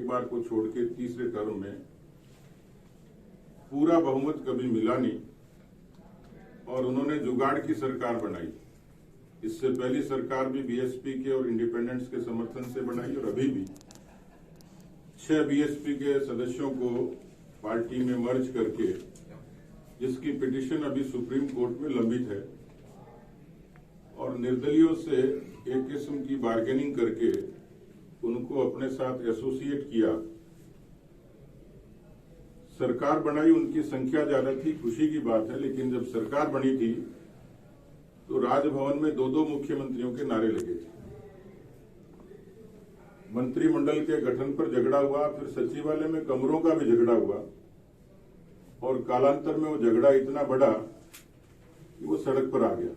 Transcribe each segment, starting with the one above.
एक बार को छोड़ के तीसरे टर्म में पूरा बहुमत कभी मिला नहीं और उन्होंने जुगाड़ की सरकार बनाई। इससे पहली सरकार भी बीएसपी के और इंडिपेंडेंट्स के समर्थन से बनाई और अभी भी 6 बीएसपी के सदस्यों को पार्टी में मर्ज करके, जिसकी पिटीशन अभी सुप्रीम कोर्ट में लंबित है, और निर्दलियों से एक किस्म की बार्गेनिंग करके उनको अपने साथ एसोसिएट किया। सरकार बनाई, उनकी संख्या ज्यादा थी, खुशी की बात है, लेकिन जब सरकार बनी थी तो राजभवन में 2-2 मुख्यमंत्रियों के नारे लगे थे। मंत्रिमंडल के गठन पर झगड़ा हुआ, फिर सचिवालय में कमरों का भी झगड़ा हुआ और कालांतर में वो झगड़ा इतना बढ़ा कि वो सड़क पर आ गया।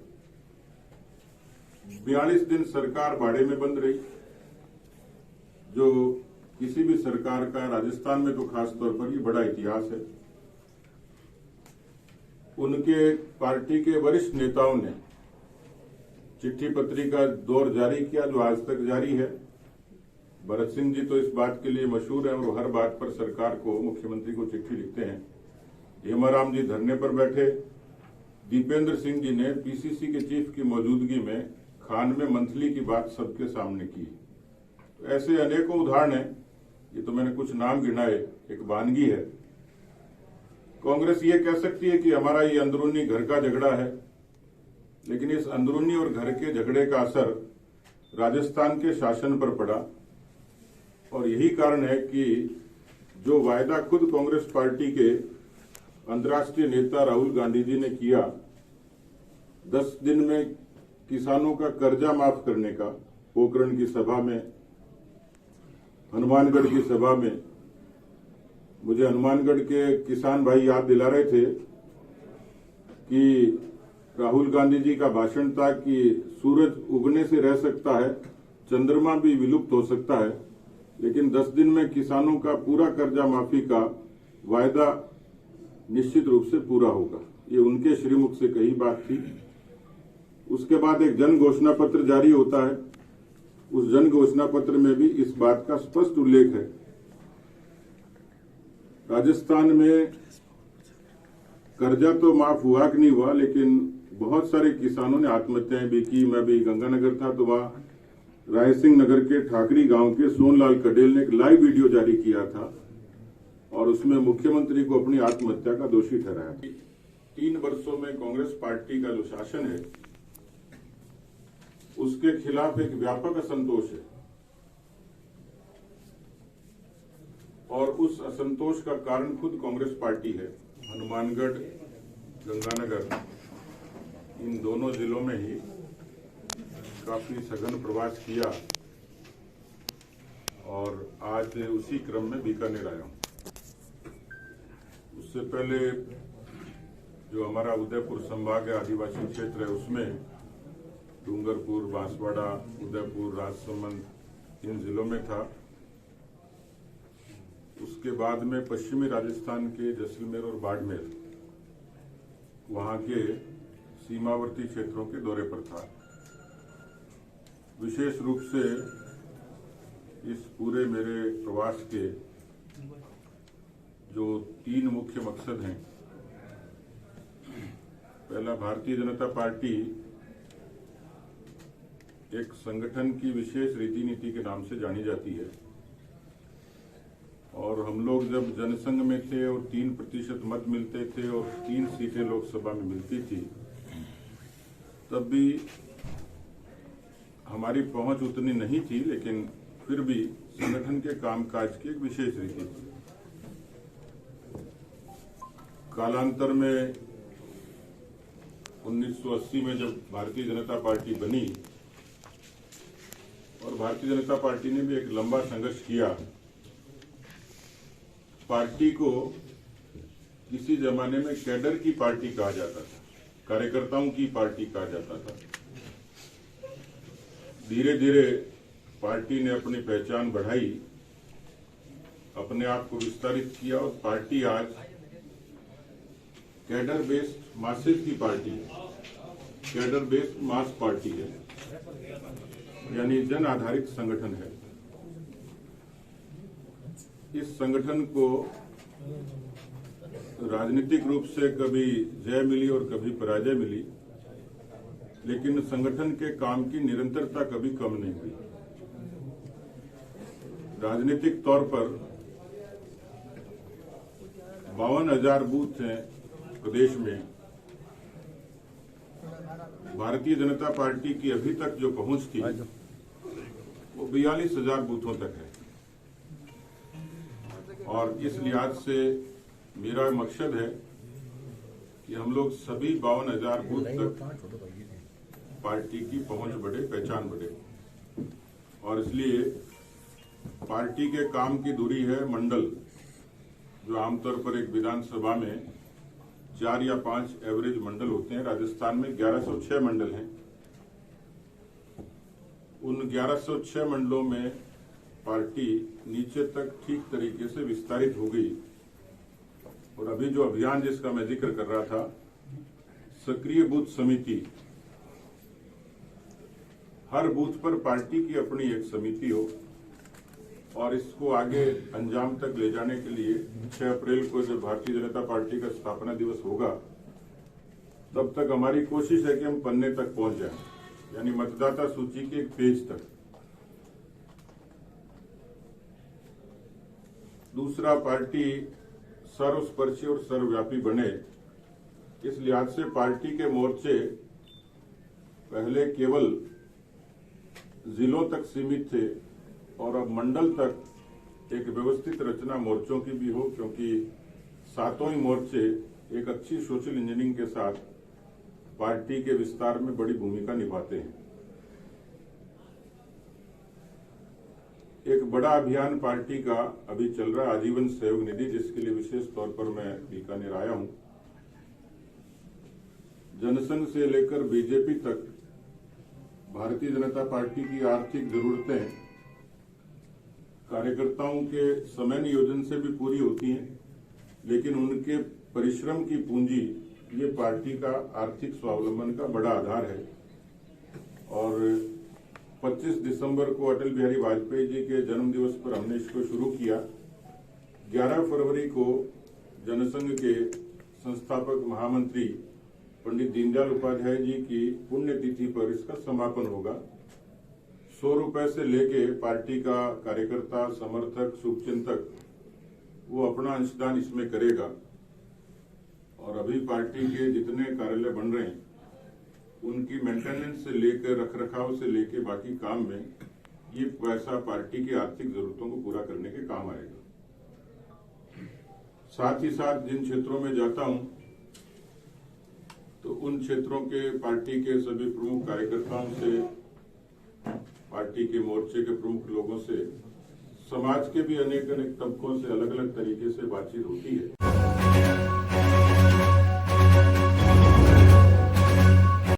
42 दिन सरकार बाड़े में बंद रही, जो किसी भी सरकार का राजस्थान में तो खास तौर पर ये बड़ा इतिहास है। उनके पार्टी के वरिष्ठ नेताओं ने चिट्ठी पत्री का दौर जारी किया, जो आज तक जारी है। भरत सिंह जी तो इस बात के लिए मशहूर है और वो हर बात पर सरकार को, मुख्यमंत्री को चिट्ठी लिखते हैं। हेमाराम जी धरने पर बैठे, दीपेंद्र सिंह जी ने पीसीसी के चीफ की मौजूदगी में खान में मंथली की बात सबके सामने की। तो ऐसे अनेकों उदाहरण हैं, ये तो मैंने कुछ नाम गिनाए, एक वानगी है। कांग्रेस ये कह सकती है कि हमारा ये अंदरूनी घर का झगड़ा है, लेकिन इस अंदरूनी और घर के झगड़े का असर राजस्थान के शासन पर पड़ा और यही कारण है कि जो वायदा खुद कांग्रेस पार्टी के अंतर्राष्ट्रीय नेता राहुल गांधी जी ने किया, 10 दिन में किसानों का कर्जा माफ करने का, पोखरण की सभा में, हनुमानगढ़ की सभा में, मुझे हनुमानगढ़ के किसान भाई याद दिला रहे थे कि राहुल गांधी जी का भाषण था कि सूरज उगने से रह सकता है, चंद्रमा भी विलुप्त हो सकता है, लेकिन 10 दिन में किसानों का पूरा कर्जा माफी का वायदा निश्चित रूप से पूरा होगा। ये उनके श्रीमुख से कही बात थी। उसके बाद एक जन घोषणा पत्र जारी होता है। उस जन घोषणा पत्र में भी इस बात का स्पष्ट उल्लेख है। राजस्थान में कर्जा तो माफ हुआ कि नहीं हुआ, लेकिन बहुत सारे किसानों ने आत्महत्याएं भी की। मैं भी गंगानगर था तो वहां रायसिंह नगर के ठाकरी गांव के सोनलाल कडेल ने एक लाइव वीडियो जारी किया था और उसमें मुख्यमंत्री को अपनी आत्महत्या का दोषी ठहराया। 3 वर्षों में कांग्रेस पार्टी का जो शासन है उसके खिलाफ एक व्यापक असंतोष है और उस असंतोष का कारण खुद कांग्रेस पार्टी है। हनुमानगढ़, गंगानगर, इन दोनों जिलों में ही काफी सघन प्रवास किया और आज उसी क्रम में बीकानेर आया हूं। उससे पहले जो हमारा उदयपुर संभाग है, आदिवासी क्षेत्र है, उसमें डूंगरपुर, बांसवाड़ा, उदयपुर, राजसमंद, इन जिलों में था। उसके बाद में पश्चिमी राजस्थान के जैसलमेर और बाड़मेर, वहां के सीमावर्ती क्षेत्रों के दौरे पर था। विशेष रूप से इस पूरे मेरे प्रवास के जो 3 मुख्य मकसद हैं, पहला, भारतीय जनता पार्टी एक संगठन की विशेष रीति नीति के नाम से जानी जाती है और हम लोग जब जनसंघ में थे और 3% मत मिलते थे और 3 सीटें लोकसभा में मिलती थी, तब भी हमारी पहुंच उतनी नहीं थी, लेकिन फिर भी संगठन के कामकाज की एक विशेष रीति थी। कालांतर में 1980 में जब भारतीय जनता पार्टी बनी और भारतीय जनता पार्टी ने भी एक लंबा संघर्ष किया। पार्टी को किसी जमाने में कैडर की पार्टी कहा जाता था, कार्यकर्ताओं की पार्टी कहा जाता था। धीरे धीरे पार्टी ने अपनी पहचान बढ़ाई, अपने आप को विस्तारित किया और पार्टी आज कैडर बेस्ड मासेस की पार्टी है, कैडर बेस्ड मास पार्टी है, यानी जन आधारित संगठन है। इस संगठन को राजनीतिक रूप से कभी जय मिली और कभी पराजय मिली, लेकिन संगठन के काम की निरंतरता कभी कम नहीं हुई। राजनीतिक तौर पर 52,000 बूथ हैं प्रदेश में। भारतीय जनता पार्टी की अभी तक जो पहुंच थी वो 42,000 बूथों तक है, और इस लिहाज से मेरा मकसद है कि हम लोग सभी 52,000 बूथ तक पार्टी की पहुंच बढ़े, पहचान बढ़े। और इसलिए पार्टी के काम की दूरी है मंडल, जो आमतौर पर एक विधानसभा में 4 या 5 एवरेज मंडल होते हैं। राजस्थान में 1106 मंडल हैं। उन 1106 मंडलों में पार्टी नीचे तक ठीक तरीके से विस्तारित हो गई। और अभी जो अभियान जिसका मैं जिक्र कर रहा था, सक्रिय बूथ समिति, हर बूथ पर पार्टी की अपनी एक समिति हो, और इसको आगे अंजाम तक ले जाने के लिए 6 अप्रैल को जब भारतीय जनता पार्टी का स्थापना दिवस होगा, तब तक हमारी कोशिश है कि हम पन्ने तक पहुंच जाएं, यानी मतदाता सूची के एक पेज तक। दूसरा, पार्टी सर्वस्पर्शी और सर्वव्यापी बने। इस लिहाज से पार्टी के मोर्चे पहले केवल जिलों तक सीमित थे, और अब मंडल तक एक व्यवस्थित रचना मोर्चों की भी हो, क्योंकि 7 ही मोर्चे एक अच्छी सोशल इंजीनियरिंग के साथ पार्टी के विस्तार में बड़ी भूमिका निभाते हैं। एक बड़ा अभियान पार्टी का अभी चल रहा है, आजीवन सहयोग निधि, जिसके लिए विशेष तौर पर मैं बीकानेर आया हूं। जनसंघ से लेकर बीजेपी तक भारतीय जनता पार्टी की आर्थिक जरूरतें कार्यकर्ताओं के समय नियोजन से भी पूरी होती हैं, लेकिन उनके परिश्रम की पूंजी ये पार्टी का आर्थिक स्वावलंबन का बड़ा आधार है। और 25 दिसंबर को अटल बिहारी वाजपेयी जी के जन्म दिवस पर हमने इसको शुरू किया। 11 फरवरी को जनसंघ के संस्थापक महामंत्री पंडित दीनदयाल उपाध्याय जी की पुण्यतिथि पर इसका समापन होगा। 100 रुपए से लेके पार्टी का कार्यकर्ता, समर्थक, शुभचिंतक वो अपना अंशदान इसमें करेगा। और अभी पार्टी के जितने कार्यालय बन रहे हैं, उनकी मेंटेनेंस से लेकर, रखरखाव से लेकर बाकी काम में ये पैसा पार्टी की आर्थिक जरूरतों को पूरा करने के काम आएगा। साथ ही साथ जिन क्षेत्रों में जाता हूं, तो उन क्षेत्रों के पार्टी के सभी प्रमुख कार्यकर्ताओं से, पार्टी के मोर्चे के प्रमुख लोगों से, समाज के भी अनेक तबकों से अलग अलग तरीके से बातचीत होती है।